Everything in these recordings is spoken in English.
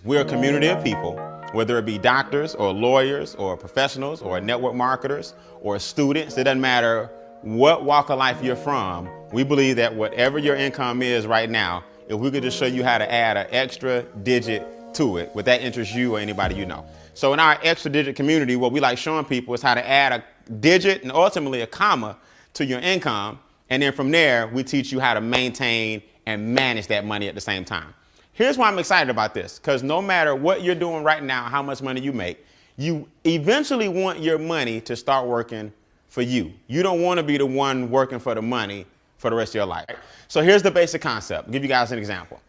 We're a community of people, whether it be doctors or lawyers or professionals or network marketers or students. It doesn't matter what walk of life you're from. We believe that whatever your income is right now, if we could just show you how to add an extra digit to it, would that interest you or anybody you know? So in our extra digit community, what we like showing people is how to add a digit and ultimately a comma to your income. And then from there, we teach you how to maintain and manage that money at the same time. Here's why I'm excited about this, because no matter what you're doing right now, how much money you make, you eventually want your money to start working for you. You don't want to be the one working for the money for the rest of your life. So here's the basic concept. I'll give you guys an example.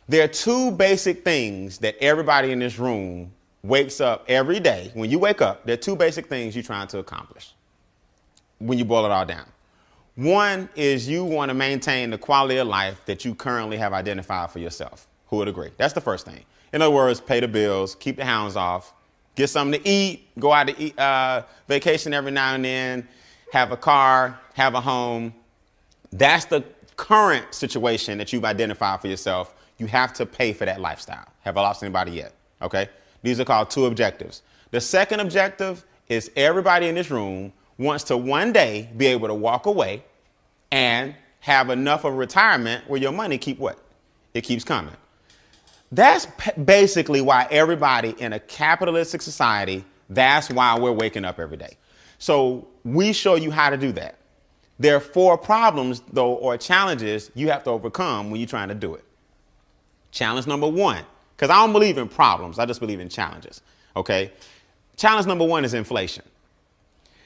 There are two basic things that everybody in this room wakes up every day. When you wake up, there are two basic things you're trying to accomplish when you boil it all down. One is you want to maintain the quality of life that you currently have identified for yourself. Who would agree? That's the first thing. In other words, pay the bills, keep the hounds off, get something to eat, go out to eat, vacation every now and then, have a car, have a home. That's the current situation that you've identified for yourself. You have to pay for that lifestyle. Have I lost anybody yet? Okay. These are called two objectives. The second objective is everybody in this room wants to one day be able to walk away and have enough of retirement where your money keep what? It keeps coming. That's basically why everybody in a capitalistic society, that's why we're waking up every day. So we show you how to do that. There are 4 problems, though, or challenges you have to overcome when you're trying to do it. Challenge number 1, because I don't believe in problems. I just believe in challenges. OK, challenge number 1 is inflation.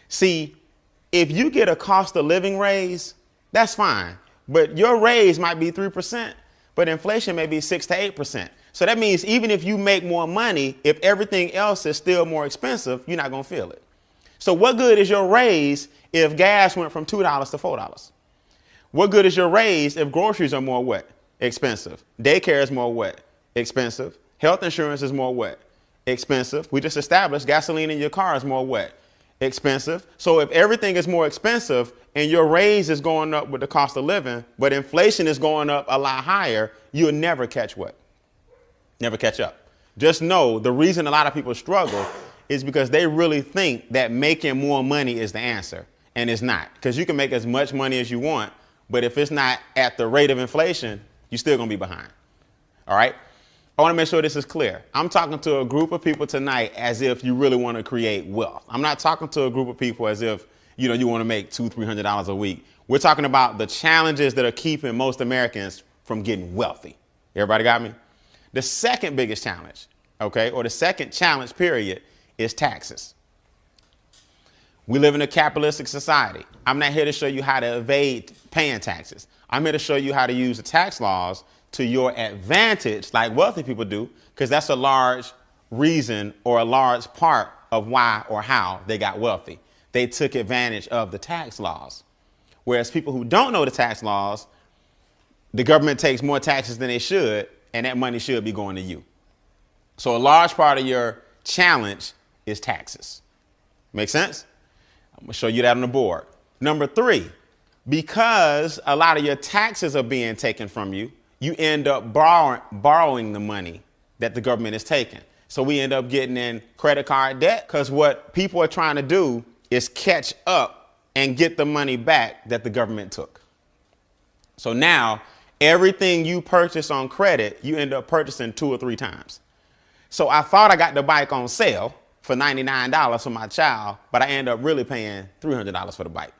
See, if you get a cost of living raise, that's fine. But your raise might be 3%. But inflation may be 6 to 8%. So that means even if you make more money, if everything else is still more expensive, you're not going to feel it. So what good is your raise if gas went from $2 to $4? What good is your raise if groceries are more what? Expensive. Daycare is more what? Expensive. Health insurance is more what? Expensive. We just established gasoline in your car is more what? Expensive. So if everything is more expensive and your raise is going up with the cost of living, but inflation is going up a lot higher, you'll never catch what? Never catch up. Just know the reason a lot of people struggle is because they really think that making more money is the answer, and it's not. Because you can make as much money as you want, but if it's not at the rate of inflation, you're still going to be behind. All right? I want to make sure this is clear. I'm talking to a group of people tonight as if you really want to create wealth. I'm not talking to a group of people as if, you want to make $200-300 a week. We're talking about the challenges that are keeping most Americans from getting wealthy. Everybody got me? The second biggest challenge, okay, or the second challenge period is taxes. We live in a capitalistic society. I'm not here to show you how to evade paying taxes. I'm here to show you how to use the tax laws to your advantage, like wealthy people do, because that's a large reason or a large part of why or how they got wealthy. They took advantage of the tax laws. Whereas people who don't know the tax laws, the government takes more taxes than they should, and that money should be going to you. So a large part of your challenge is taxes. Make sense? I'm going to show you that on the board. Number 3, because a lot of your taxes are being taken from you, you end up borrowing the money that the government is taking. So we end up getting in credit card debt, because what people are trying to do is catch up and get the money back that the government took. So now everything you purchase on credit, you end up purchasing 2 or 3 times. So I thought I got the bike on sale for $99 for my child, but I end up really paying $300 for the bike.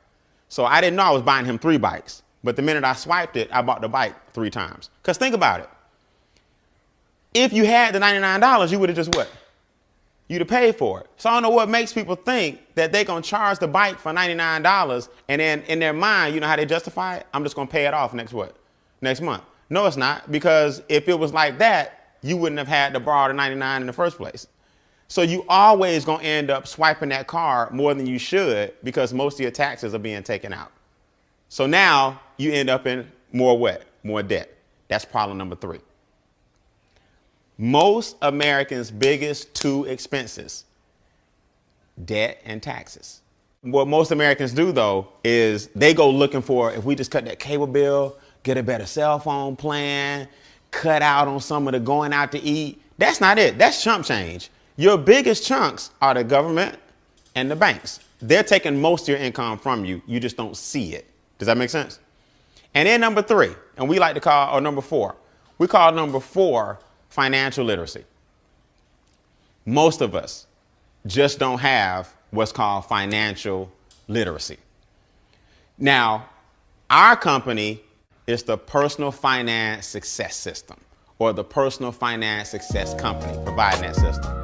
So I didn't know I was buying him 3 bikes. But the minute I swiped it, I bought the bike 3 times. Because think about it. If you had the $99, you would have just what? You'd have paid for it. So I don't know what makes people think that they're going to charge the bike for $99 and then in their mind, you know how they justify it? I'm just going to pay it off next month. No, it's not. Because if it was like that, you wouldn't have had to borrow the $99 in the first place. So you always going to end up swiping that card more than you should because most of your taxes are being taken out. So now you end up in more what? More debt. That's problem number 3. Most Americans' biggest 2 expenses, debt and taxes. What most Americans do, though, is they go looking for, if we just cut that cable bill, get a better cell phone plan, cut out on some of the going out to eat, That's not it. That's chump change. Your biggest chunks are the government and the banks. They're taking most of your income from you. You just don't see it. Does that make sense? And then number 3, and we like to call, or number 4, we call number 4 financial literacy. Most of us just don't have what's called financial literacy. Now, our company is the Personal Finance Success System, or the Personal Finance Success Company providing that system.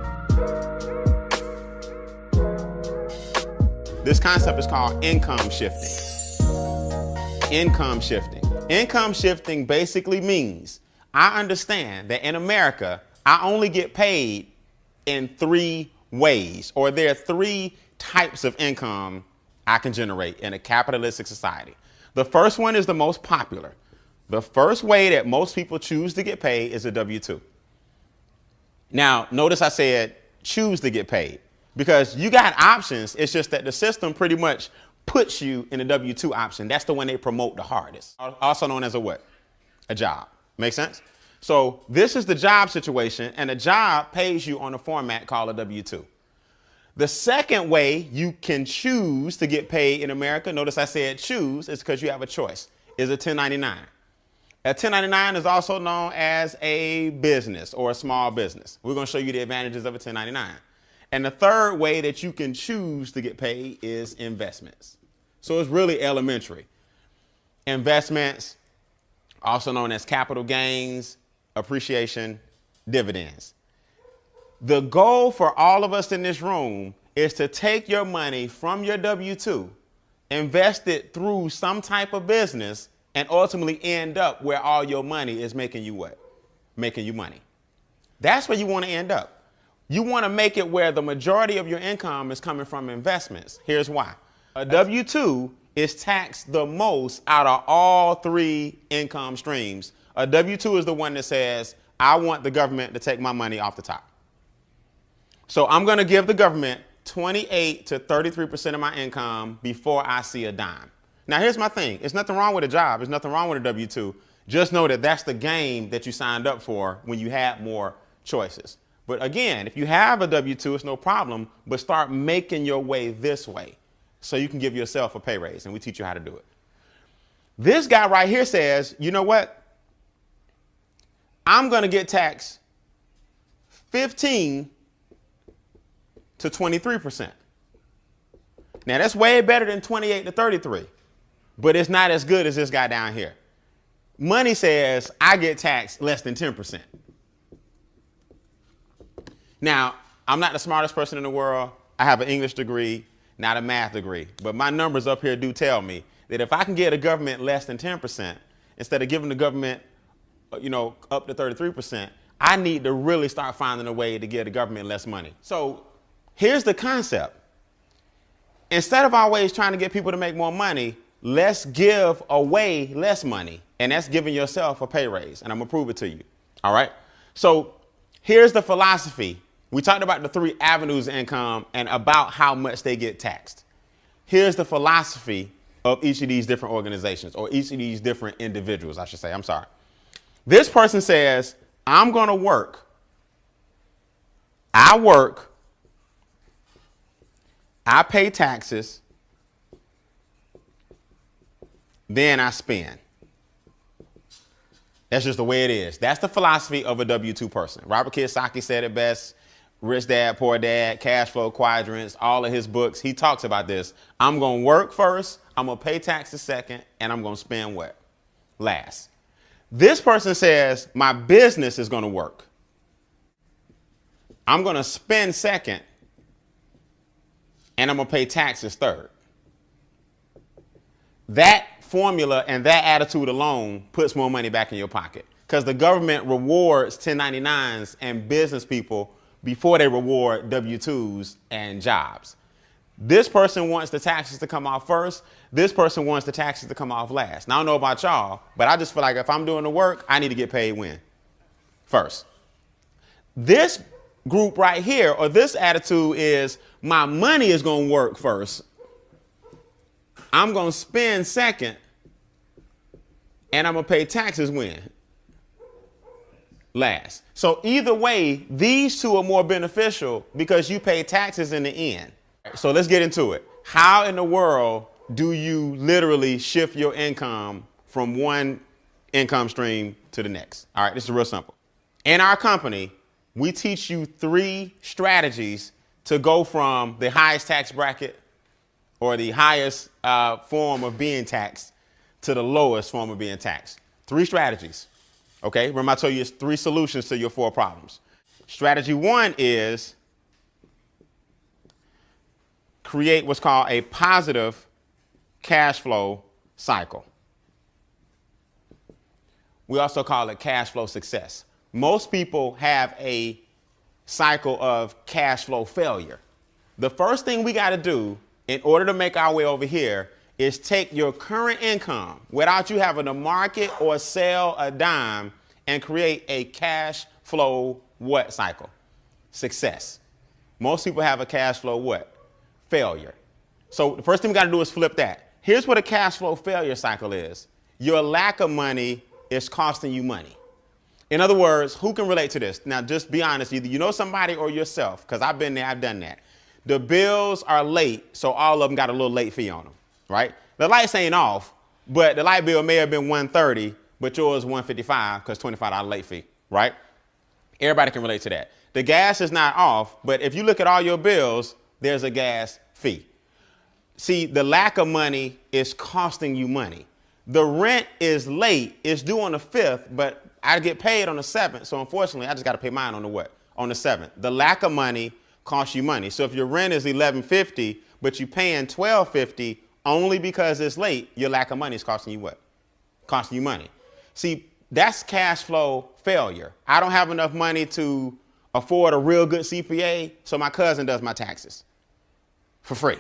This concept is called income shifting. Income shifting. Income shifting basically means I understand that in America, I only get paid in 3 ways, or there are 3 types of income I can generate in a capitalistic society. The first one is the most popular. The first way that most people choose to get paid is a W-2. Now, notice I said choose to get paid because you got options. It's just that the system pretty much puts you in a W-2 option. That's the one they promote the hardest. Also known as a what? A job. Make sense? So this is the job situation, and a job pays you on a format called a W-2. The second way you can choose to get paid in America, notice I said choose, is because you have a choice, is a 1099. A 1099 is also known as a business or a small business. We're going to show you the advantages of a 1099. And the third way that you can choose to get paid is investments. So it's really elementary. Investments, also known as capital gains, appreciation, dividends. The goal for all of us in this room is to take your money from your W-2, invest it through some type of business, and ultimately end up where all your money is making you what? Making you money. That's where you want to end up. You want to make it where the majority of your income is coming from investments. Here's why. A W-2 is taxed the most out of all 3 income streams. A W-2 is the one that says, I want the government to take my money off the top. So I'm going to give the government 28 to 33% of my income before I see a dime. Now, here's my thing. There's nothing wrong with a job. There's nothing wrong with a W-2. Just know that that's the game that you signed up for when you had more choices. But again, if you have a W-2, it's no problem, but start making your way this way so you can give yourself a pay raise, and we teach you how to do it. This guy right here says, you know what? I'm going to get taxed 15 to 23%. Now that's way better than 28 to 33, but it's not as good as this guy down here. Money says I get taxed less than 10%. Now, I'm not the smartest person in the world. I have an English degree, not a math degree, but my numbers up here do tell me that if I can get a government less than 10%, instead of giving the government, up to 33%, I need to really start finding a way to give the government less money. So here's the concept. Instead of always trying to get people to make more money, let's give away less money. And that's giving yourself a pay raise. And I'm going to prove it to you. All right. So here's the philosophy. We talked about the 3 avenues of income and about how much they get taxed. Here's the philosophy of each of these different organizations, or each of these different individuals, I should say. I'm sorry. This person says, I'm going to work. I work. I pay taxes. Then I spend. That's just the way it is. That's the philosophy of a W-2 person. Robert Kiyosaki said it best. Rich Dad, Poor Dad, Cash Flow Quadrants, all of his books. He talks about this. I'm going to work first. I'm going to pay taxes second. And I'm going to spend what? Last. This person says my business is going to work. I'm going to spend second. And I'm going to pay taxes third. That formula and that attitude alone puts more money back in your pocket, because the government rewards 1099s and business people before they reward W-2s and jobs. This person wants the taxes to come off first. This person wants the taxes to come off last. Now, I don't know about y'all, but I just feel like if I'm doing the work, I need to get paid when? First. This group right here, or this attitude, is my money is going to work first. I'm going to spend second, and I'm going to pay taxes when? last. So either way, these two are more beneficial because you pay taxes in the end. So let's get into it. How in the world do you literally shift your income from one income stream to the next? All right, this is real simple. In our company, we teach you 3 strategies to go from the highest tax bracket or the highest form of being taxed to the lowest form of being taxed. 3 strategies. Okay, remember I told you it's 3 solutions to your 4 problems. Strategy 1 is create what's called a positive cash flow cycle. We also call it cash flow success. Most people have a cycle of cash flow failure. The first thing we got to do in order to make our way over here is take your current income without you having to market or sell a dime and create a cash flow what cycle? Success. Most people have a cash flow what? Failure. So the first thing we got to do is flip that. Here's what a cash flow failure cycle is. Your lack of money is costing you money. In other words, who can relate to this? Now, just be honest. Either you know somebody or yourself, because I've been there, I've done that. The bills are late, so all of them got a little late fee on them, right? The lights ain't off, but the light bill may have been $130, but yours $155 because $25 late fee, right? Everybody can relate to that. The gas is not off, but if you look at all your bills, there's a gas fee. See, the lack of money is costing you money. The rent is late. It's due on the 5th, but I get paid on the 7th. So unfortunately, I just got to pay mine on the what? On the 7th. The lack of money costs you money. So if your rent is $11.50, but you're paying $12.50 only because it's late, your lack of money is costing you what? Costing you money. See, that's cash flow failure. I don't have enough money to afford a real good CPA, so my cousin does my taxes for free.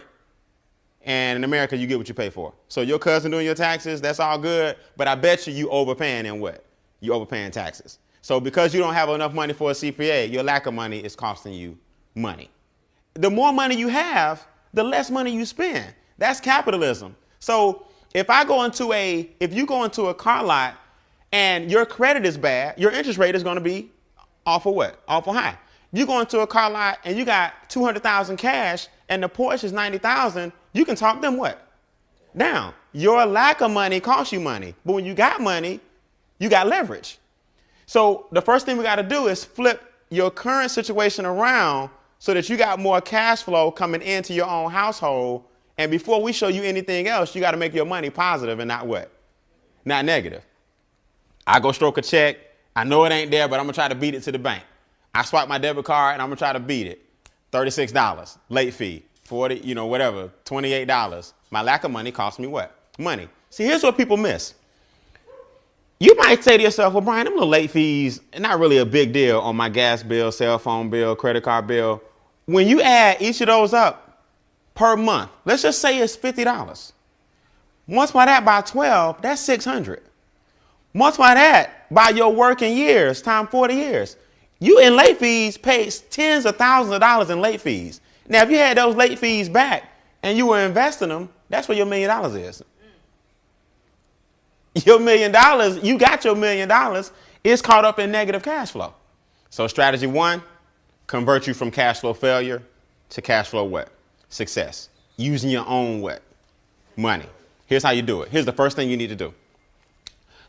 And in America, you get what you pay for. So your cousin doing your taxes, that's all good. But I bet you overpaying in what? You overpaying taxes. So because you don't have enough money for a CPA, your lack of money is costing you money. The more money you have, the less money you spend. That's capitalism. So if you go into a car lot and your credit is bad, your interest rate is going to be awful what? Awful high. You go into a car lot and you got $200,000 cash and the Porsche is $90,000, you can talk them what? Down. Your lack of money costs you money. But when you got money, you got leverage. So the first thing we got to do is flip your current situation around so that you got more cash flow coming into your own household. And before we show you anything else, you got to make your money positive and not what? Not negative. I go stroke a check. I know it ain't there, but I'm going to try to beat it to the bank. I swipe my debit card and I'm going to try to beat it. $36, late fee, 40, whatever, $28. My lack of money costs me what? Money. See, here's what people miss. You might say to yourself, well, Brian, them little late fees are not really a big deal on my gas bill, cell phone bill, credit card bill. When you add each of those up per month, let's just say it's $50. Multiply that by 12, that's $600. Multiply that by your working years, times 40 years. You in late fees paid tens of thousands of dollars in late fees. Now, if you had those late fees back and you were investing them, that's where your $1 million is. Your $1 million, you got your $1 million, is caught up in negative cash flow. So strategy 1, convert you from cash flow failure to cash flow what? Success. Using your own what? Money. Here's how you do it. Here's the first thing you need to do.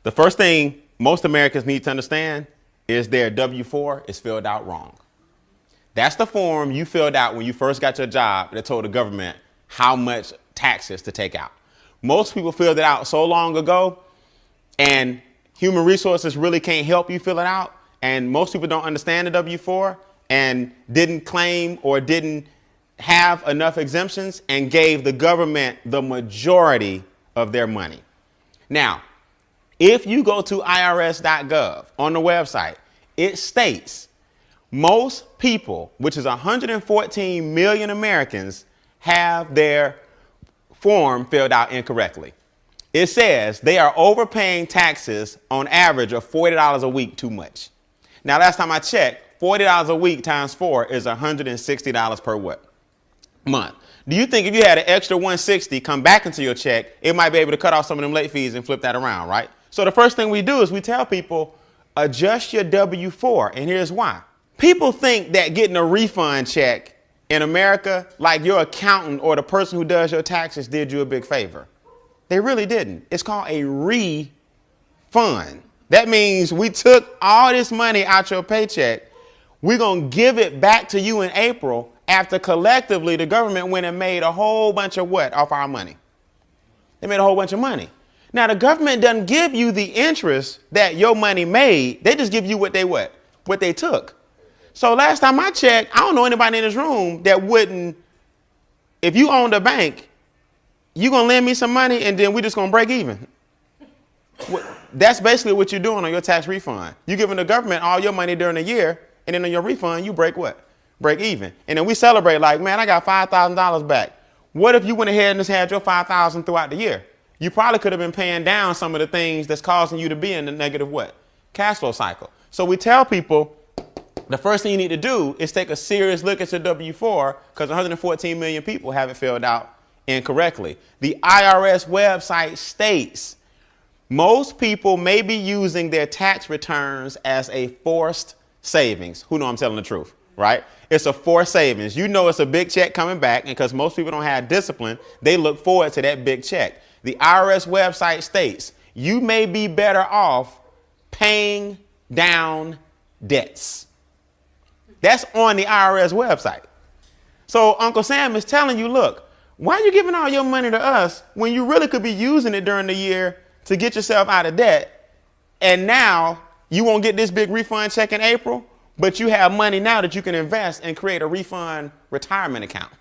The first thing most Americans need to understand is their W-4 is filled out wrong. That's the form you filled out when you first got your job that told the government how much taxes to take out. Most people filled it out so long ago, and human resources really can't help you fill it out. And most people don't understand the W-4 and didn't claim or didn't have enough exemptions and gave the government the majority of their money. Now, if you go to irs.gov on the website, it states most people, which is 114 million Americans, have their form filled out incorrectly. It says they are overpaying taxes on average of $40 a week too much. Now, last time I checked, $40 a week times 4 is $160 per what? Month. Do you think if you had an extra $160 come back into your check, it might be able to cut off some of them late fees and flip that around, right? So the first thing we do is we tell people adjust your W-4. And here's why. People think that getting a refund check in America, like your accountant or the person who does your taxes did you a big favor. They really didn't. It's called a refund. That means we took all this money out your paycheck. We're going to give it back to you in April after collectively the government went and made a whole bunch of what off our money? They made a whole bunch of money. Now, the government doesn't give you the interest that your money made. They just give you what they took. So last time I checked, I don't know anybody in this room that wouldn't, if you owned a bank, you going to lend me some money and then we just going to break even. That's basically what you're doing on your tax refund. You're giving the government all your money during the year, and then on your refund, you break what? Break even. And then we celebrate like, man, I got $5,000 back. What if you went ahead and just had your $5,000 throughout the year? You probably could have been paying down some of the things that's causing you to be in the negative what? Cash flow cycle. So we tell people the first thing you need to do is take a serious look at your W-4 because 114 million people have it filled out incorrectly. The IRS website states most people may be using their tax returns as a forced savings. Who know I'm telling the truth, right? It's a forced savings. You know it's a big check coming back, and because most people don't have discipline, they look forward to that big check. The IRS website states you may be better off paying down debts. That's on the IRS website. So Uncle Sam is telling you, look, why are you giving all your money to us when you really could be using it during the year to get yourself out of debt? And now you won't get this big refund check in April, but you have money now that you can invest and create a refund retirement account.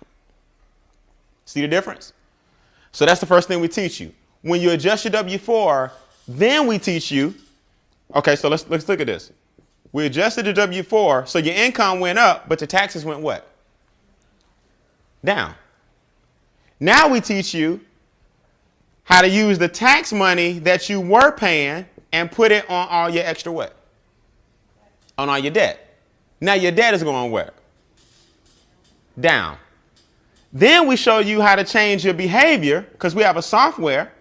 See the difference? So that's the first thing we teach you. When you adjust your W-4, then we teach you, okay, so let's look at this. We adjusted the W-4, so your income went up, but your taxes went what? Down. Now we teach you how to use the tax money that you were paying and put it on all your extra what? On all your debt. Now your debt is going where? Down. Then we show you how to change your behavior because we have a software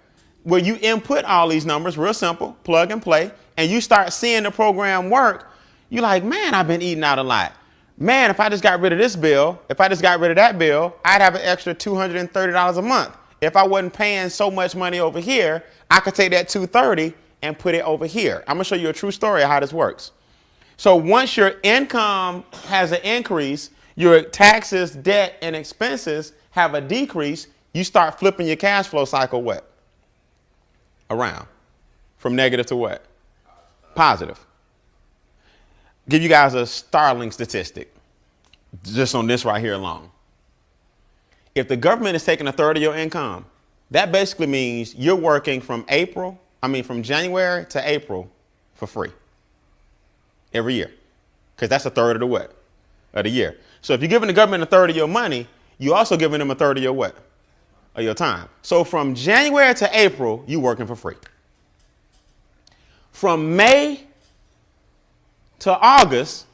where you input all these numbers, real simple, plug and play, and you start seeing the program work. You're like, man, I've been eating out a lot. Man, if I just got rid of this bill, if I just got rid of that bill, I'd have an extra $230 a month. If I wasn't paying so much money over here, I could take that $230 and put it over here. I'm going to show you a true story of how this works. So once your income has an increase, your taxes, debt, and expenses have a decrease, you start flipping your cash flow cycle what? Around. From negative to what? Positive. Give you guys a startling statistic just on this right here alone. If the government is taking a third of your income, that basically means you're working from January to April for free every year, because that's a third of the what? Of the year. So if you're giving the government a third of your money, you're also giving them a third of your what? Of your time. So from January to April, you're working for free. From May to August,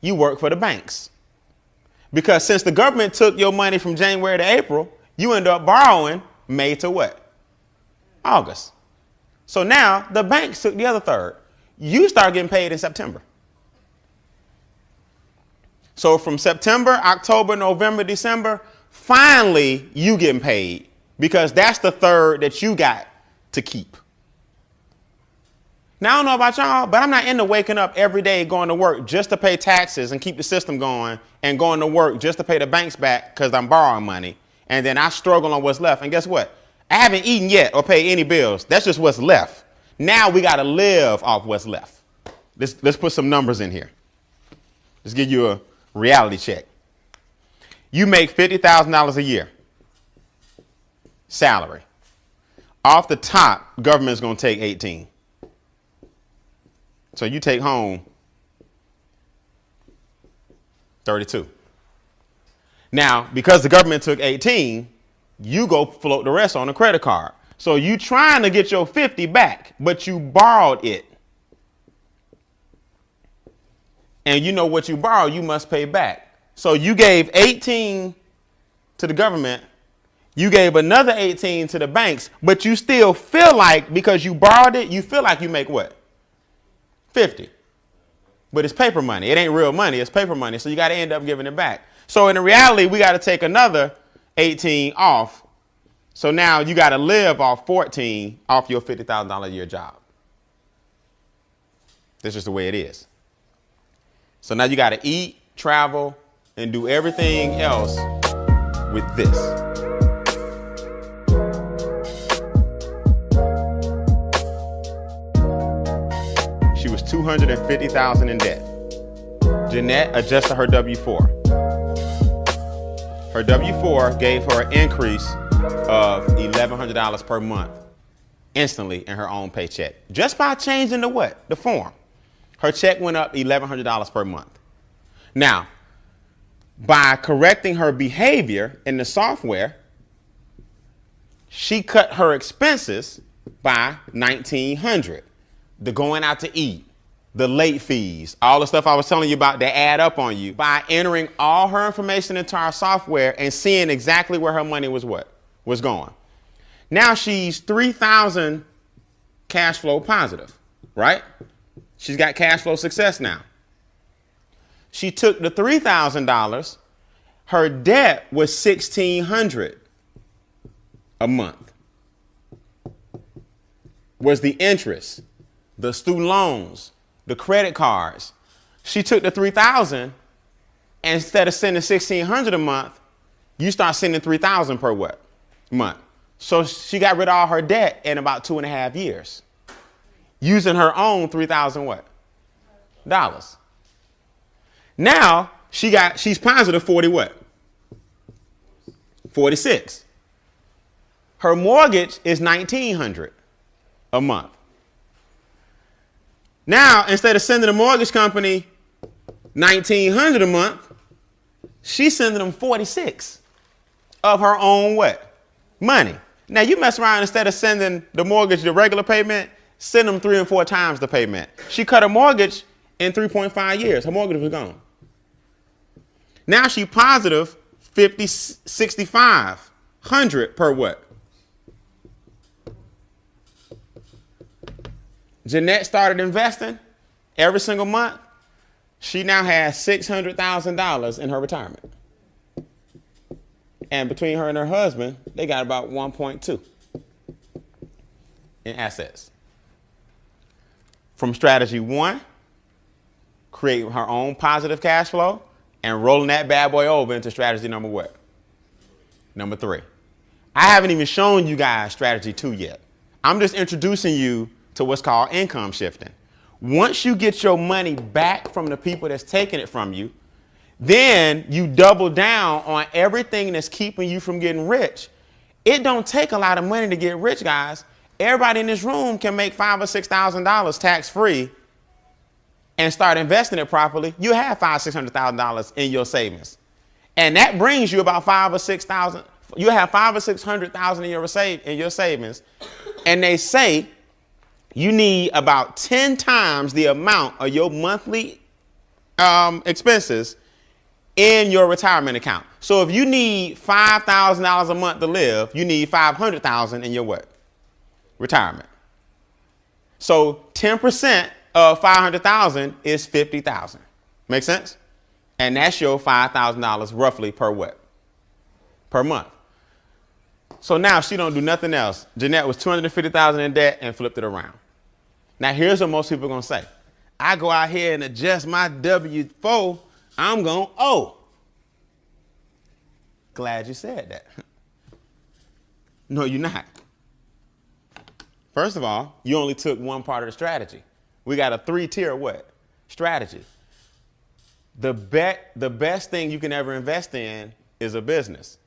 you work for the banks. Because since the government took your money from January to April, you end up borrowing May to what? August. So now the banks took the other third. You start getting paid in September. So from September, October, November, December, finally you getting paid because that's the third that you got to keep. Now, I don't know about y'all, but I'm not into waking up every day going to work just to pay taxes and keep the system going and going to work just to pay the banks back because I'm borrowing money. And then I struggle on what's left. And guess what? I haven't eaten yet or paid any bills. That's just what's left. Now we got to live off what's left. Let's put some numbers in here. Let's give you a reality check. You make $50,000 a year salary. Off the top, government's going to take 18. So you take home 32. Now, because the government took 18, you go float the rest on a credit card. So you trying to get your 50 back, but you borrowed it. And you know what you borrowed, you must pay back. So you gave 18 to the government. You gave another 18 to the banks, but you still feel like because you borrowed it, you feel like you make what? 50. but it's paper money. It ain't real money. It's paper money. So you got to end up giving it back. So in reality, we got to take another 18 off. So now you got to live off 14 off your $50,000 a year job. This is the way it is. So now you got to eat, travel, and do everything else with this. She was $250,000 in debt. Jeanette adjusted her W-4. Her W-4 gave her an increase of $1,100 per month instantly in her own paycheck. Just by changing the what? The form. Her check went up $1,100 per month. Now, by correcting her behavior in the software, she cut her expenses by $1,900. The going out to eat, the late fees, all the stuff I was telling you about that add up on you. By entering all her information into our software and seeing exactly where her money was going. Now she's $3,000 cash flow positive, right? She's got cash flow success now. She took the $3,000. Her debt was $1,600 a month. Was the interest, the student loans, the credit cards. She took the $3,000, and instead of sending $1,600 a month, you start sending $3,000 per what? Month. So she got rid of all her debt in about 2.5 years, using her own $3,000 what? Dollars. Now she's positive 40 what? 46. Her mortgage is $1,900 a month. Now, instead of sending the mortgage company $1,900 a month, she's sending them 46 of her own what? Money. Now you mess around, instead of sending the mortgage the regular payment, send them 3 and 4 times the payment. She cut her mortgage in 3.5 years. Her mortgage was gone. Now she positive 6,500 per what? Jeanette started investing every single month. She now has $600,000 in her retirement. And between her and her husband, they got about 1.2 in assets. From strategy 1, creating her own positive cash flow and rolling that bad boy over into strategy number what? Number 3. I haven't even shown you guys strategy 2 yet. I'm just introducing you to what's called income shifting. Once you get your money back from the people that's taking it from you, then you double down on everything that's keeping you from getting rich. It don't take a lot of money to get rich, guys. Everybody in this room can make $5,000 or $6,000 tax-free and start investing it properly. You have $500,000 or $600,000 in your savings. And that brings you about $5,000 or $6,000. You have $500,000 or $600,000 in your savings. And they say you need about 10 times the amount of your monthly expenses in your retirement account. So if you need $5,000 a month to live, you need $500,000 in your what? Retirement. So 10% of $500,000 is $50,000. Make sense? And that's your $5,000 roughly per what? Per month. So now she don't do nothing else. Jeanette was $250,000 in debt and flipped it around. Now here's what most people are gonna say. I go out here and adjust my W-4, I'm gonna owe. Glad you said that. No, you're not. First of all, you only took one part of the strategy. We got a 3-tier what? Strategy. The best thing you can ever invest in is a business.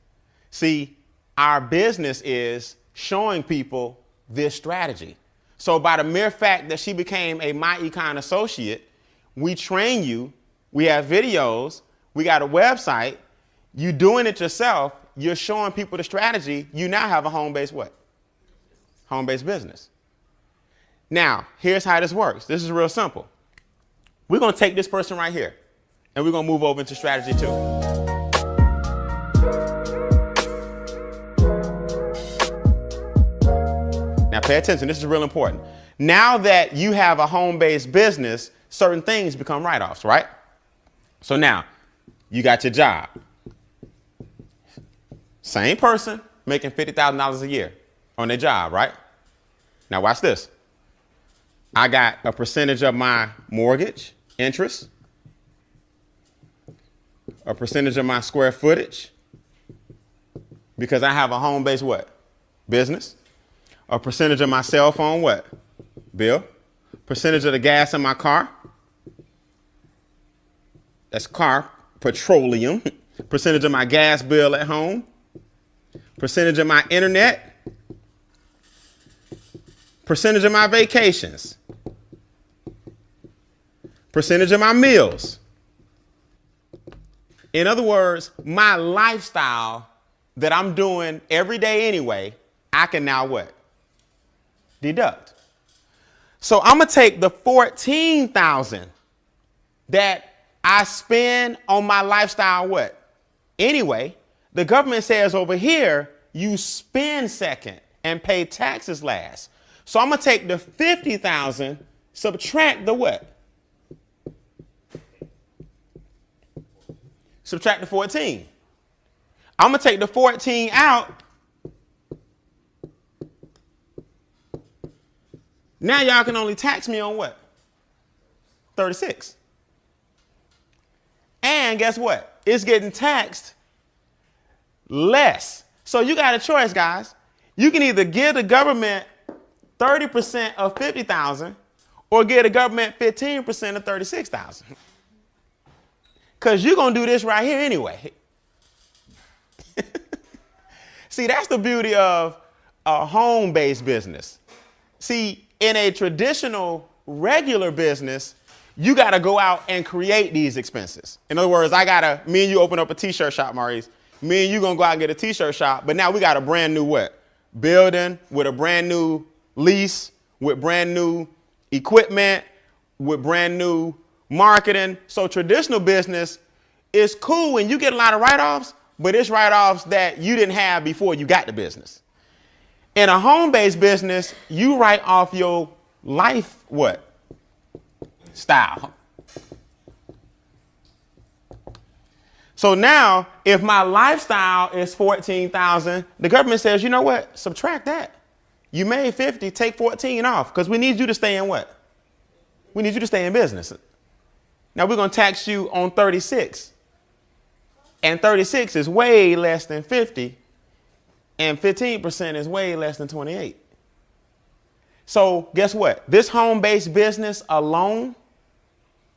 See, our business is showing people this strategy. So by the mere fact that she became a MyEcon associate, we train you, we have videos, we got a website, you doing it yourself, you're showing people the strategy, you now have a home-based what? Home-based business. Now, here's how this works. This is real simple. We're going to take this person right here, and we're going to move over into strategy 2. Now pay attention, this is real important. Now that you have a home-based business, certain things become write-offs, right? So now you got your job. Same person making $50,000 a year on their job, right? Now watch this. I got a percentage of my mortgage interest, a percentage of my square footage, because I have a home-based what? Business. A percentage of my cell phone what? Bill. Percentage of the gas in my car. That's car, petroleum. Percentage of my gas bill at home. Percentage of my internet. Percentage of my vacations. Percentage of my meals. In other words, my lifestyle that I'm doing every day anyway, I can now what? Deduct. So I'm going to take the $14,000 that I spend on my lifestyle what? Anyway, the government says over here, you spend second and pay taxes last. So I'm going to take the $50,000, subtract the what? Subtract the 14. I'm going to take the 14 out. Now y'all can only tax me on what? 36. And guess what? It's getting taxed less. So you got a choice, guys. You can either give the government 30% of 50,000 or give the government 15% of 36,000. Because you're going to do this right here anyway. See, that's the beauty of a home-based business. See, in a traditional, regular business, you got to go out and create these expenses. In other words, me and you open up a t-shirt shop, Maurice. Me and you going to go out and get a t-shirt shop. But now we got a brand new what? Building with a brand new lease, with brand new equipment, with brand new marketing. So traditional business is cool when you get a lot of write-offs, but it's write-offs that you didn't have before you got the business. In a home-based business, you write off your life what? Style. So now, if my lifestyle is 14,000, the government says, you know what? Subtract that. You made 50, take 14 off, because we need you to stay in what? We need you to stay in business. Now we're going to tax you on 36. And 36 is way less than 50. And 15% is way less than 28. So guess what? This home-based business alone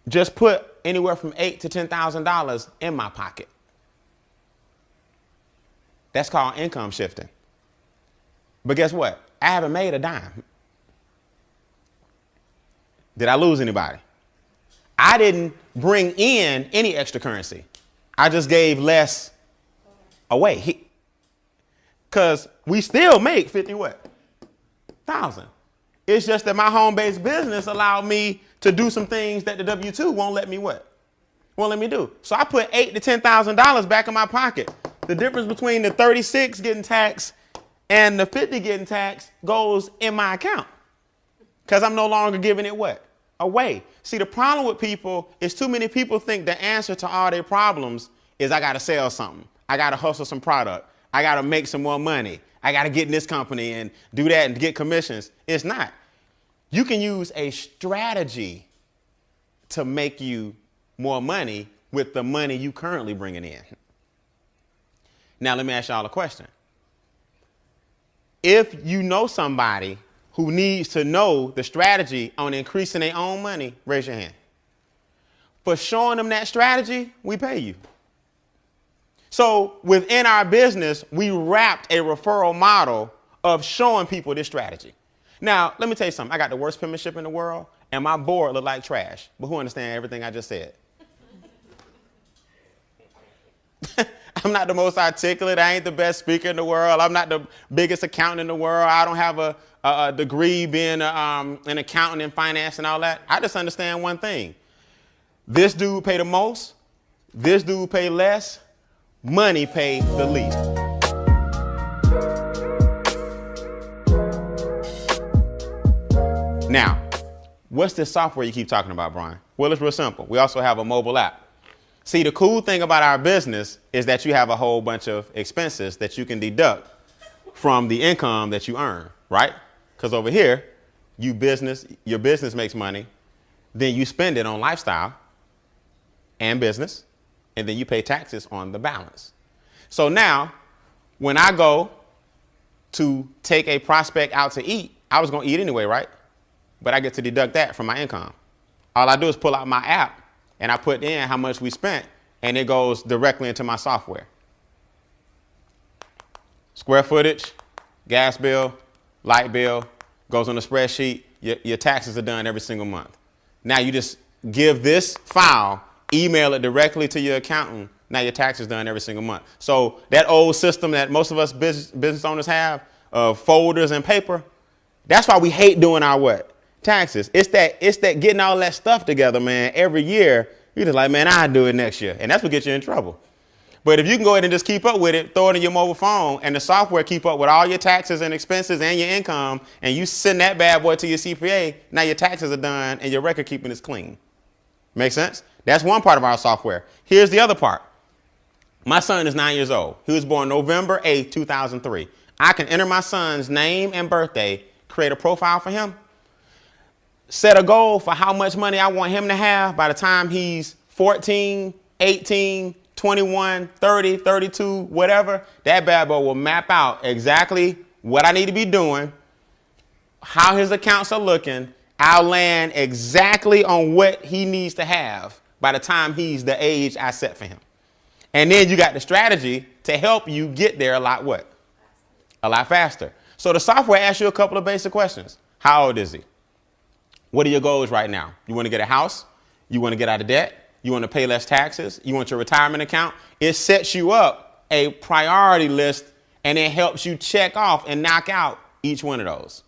just put anywhere from $8,000 to $10,000 in my pocket. That's called income shifting. But guess what? I haven't made a dime. Did I lose anybody? I didn't bring in any extra currency. I just gave less away. Because we still make 50 what? Thousand. It's just that my home-based business allowed me to do some things that the W-2 won't let me what? Won't let me do. So I put $8,000 to $10,000 back in my pocket. The difference between the 36 getting taxed and the 50 getting taxed goes in my account. Because I'm no longer giving it what? Away. See, the problem with people is too many people think the answer to all their problems is I got to sell something. I got to hustle some product. I got to make some more money. I got to get in this company and do that and get commissions. It's not. You can use a strategy to make you more money with the money you currently bringing in. Now, let me ask y'all a question. If you know somebody who needs to know the strategy on increasing their own money, raise your hand. For showing them that strategy, we pay you. So within our business, we wrapped a referral model of showing people this strategy. Now, let me tell you something. I got the worst penmanship in the world, and my board look like trash. But who understands everything I just said? I'm not the most articulate. I ain't the best speaker in the world. I'm not the biggest accountant in the world. I don't have a degree being an accountant in finance and all that. I just understand one thing. This dude pay the most. This dude pay less. Money pay the least. Now, What's this software you keep talking about, Brian? Well, it's real simple. We also have a mobile app. See, the cool thing about our business is that you have a whole bunch of expenses that you can deduct from the income that you earn, right? Because over here, your business makes money, then you spend it on lifestyle and business, and then you pay taxes on the balance. So now, when I go to take a prospect out to eat, I was going to eat anyway, right? But I get to deduct that from my income. All I do is pull out my app and I put in how much we spent, and it goes directly into my software. Square footage, gas bill, light bill, goes on the spreadsheet. Your taxes are done every single month. Now you just give this file, email it directly to your accountant. Now your taxes done every single month. So that old system that most of us business owners have of folders and paper, that's why we hate doing our what? Taxes. It's that getting all that stuff together, man. Every year, you're just like, man, I'll do it next year. And that's what gets you in trouble. But if you can go ahead and just keep up with it, throw it in your mobile phone, and the software keep up with all your taxes and expenses and your income, and you send that bad boy to your CPA, now your taxes are done and your record keeping is clean. Make sense? That's one part of our software. Here's the other part. My son is 9 years old. He was born November 8, 2003. I can enter my son's name and birthday, create a profile for him, set a goal for how much money I want him to have by the time he's 14, 18, 21, 30, 32, whatever. That bad boy will map out exactly what I need to be doing, how his accounts are looking. I'll land exactly on what he needs to have by the time he's the age I set for him. And then you got the strategy to help you get there a lot what? A lot faster. So the software asks you a couple of basic questions. How old is he? What are your goals right now? You want to get a house? You want to get out of debt? You want to pay less taxes? You want your retirement account? It sets you up a priority list, and it helps you check off and knock out each one of those.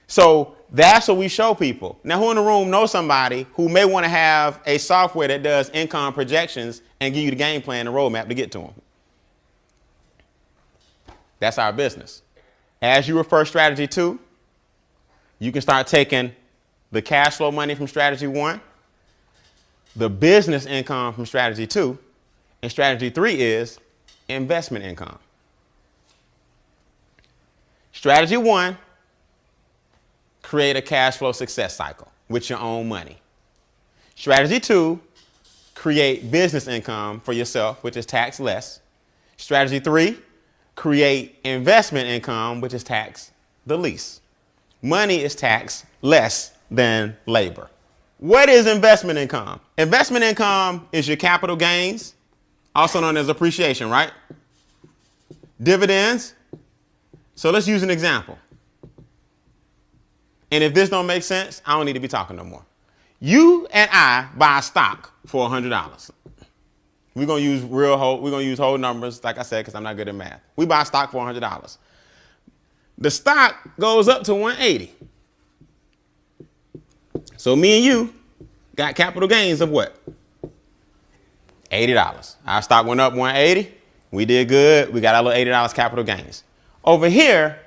So that's what we show people. Now, who in the room knows somebody who may want to have a software that does income projections and give you the game plan and roadmap to get to them? That's our business. As you refer strategy 2, you can start taking the cash flow money from strategy 1, the business income from strategy 2, and strategy 3 is investment income. Strategy 1, create a cash flow success cycle with your own money. Strategy 2, create business income for yourself, which is tax less. Strategy 3, create investment income, which is tax the least. Money is taxed less than labor. What is investment income? Investment income is your capital gains, also known as appreciation, right? Dividends. So let's use an example. And if this don't make sense, I don't need to be talking no more. You and I buy stock for $100. We're gonna use whole numbers, like I said, because I'm not good at math. We buy stock for $100. The stock goes up to 180. So me and you got capital gains of what? $80. Our stock went up 180. We did good. We got our little $80 capital gains. Over here,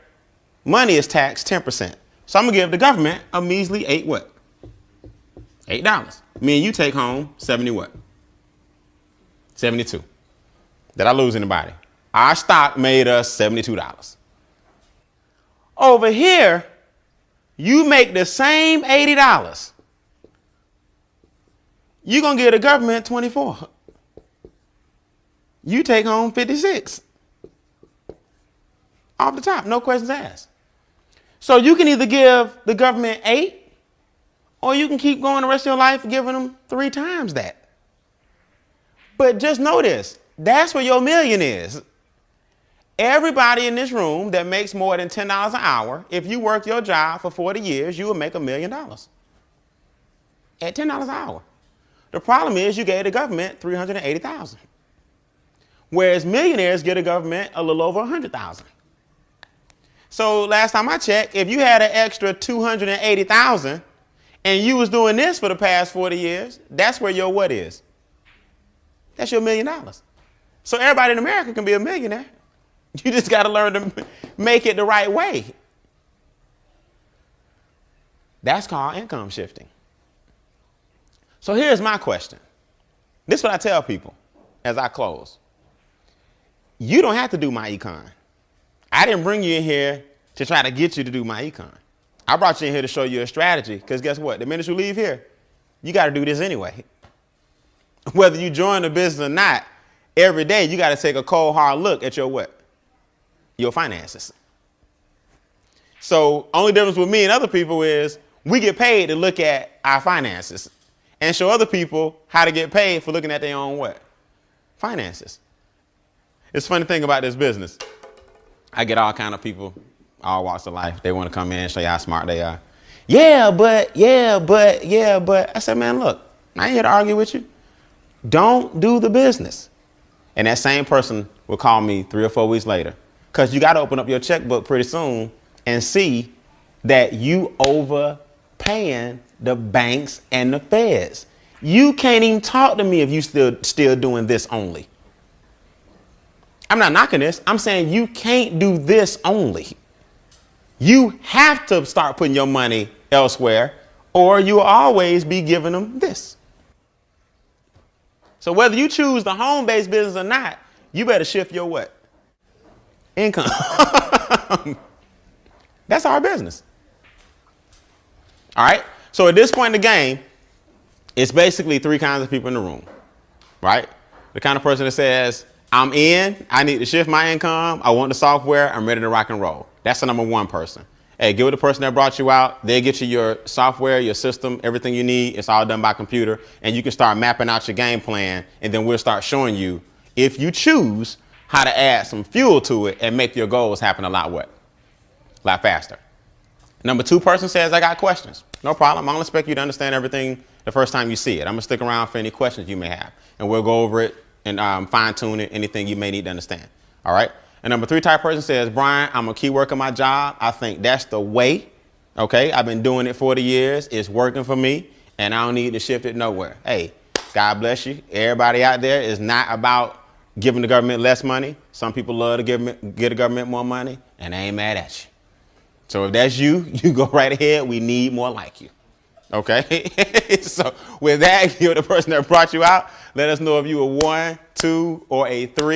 money is taxed 10%. So I'm gonna give the government a measly $8. Me and you take home 70 what? 72. Did I lose anybody? Our stock made us $72. Over here, you make the same $80. You're going to give the government 24. You take home 56. Off the top, no questions asked. So you can either give the government 8, or you can keep going the rest of your life giving them 3 times that. But just know this, that's where your million is. Everybody in this room that makes more than $10 an hour, if you work your job for 40 years, you will make $1 million at $10 an hour. The problem is you gave the government $380,000, whereas millionaires get the government a little over $100,000. So last time I checked, if you had an extra $280,000 and you was doing this for the past 40 years, that's where your what is? That's your $1 million. So everybody in America can be a millionaire. You just got to learn to make it the right way. That's called income shifting. So here's my question. This is what I tell people as I close. You don't have to do MyEcon. I didn't bring you in here to try to get you to do MyEcon. I brought you in here to show you a strategy, because guess what? The minute you leave here, you got to do this anyway. Whether you join the business or not, every day you got to take a cold, hard look at your what? Your finances. So only difference with me and other people is we get paid to look at our finances and show other people how to get paid for looking at their own what? Finances. It's a funny thing about this business. I get all kind of people, all walks of life. They want to come in and show you how smart they are. Yeah, but. I said, man, look, I ain't here to argue with you. Don't do the business. And that same person will call me 3 or 4 weeks later, because you got to open up your checkbook pretty soon and see that you overpaying the banks and the feds. You can't even talk to me if you still doing this only. I'm not knocking this. I'm saying you can't do this only. You have to start putting your money elsewhere, or you'll always be giving them this. So whether you choose the home-based business or not, you better shift your what? Income. That's our business. All right. So at this point in the game, it's basically 3 kinds of people in the room, right? The kind of person that says, I'm in, I need to shift my income, I want the software, I'm ready to rock and roll. That's the number 1 person. Hey, give it the person that brought you out. They'll get you your software, your system, everything you need. It's all done by computer. And you can start mapping out your game plan. And then we'll start showing you, if you choose, how to add some fuel to it and make your goals happen a lot what? A lot faster. Number 2 person says, I got questions. No problem. I don't expect you to understand everything the first time you see it. I'm going to stick around for any questions you may have. And we'll go over it and fine tune it, anything you may need to understand. All right. And number 3 type person says, Brian, I'm a key worker my job. I think that's the way. OK, I've been doing it 40 years. It's working for me and I don't need to shift it nowhere. Hey, God bless you. Everybody out there is not about giving the government less money. Some people love to give the government more money, and they ain't mad at you. So if that's you, you go right ahead. We need more like you. OK, so with that, you're the person that brought you out. Let us know if you were 1, 2, or a 3.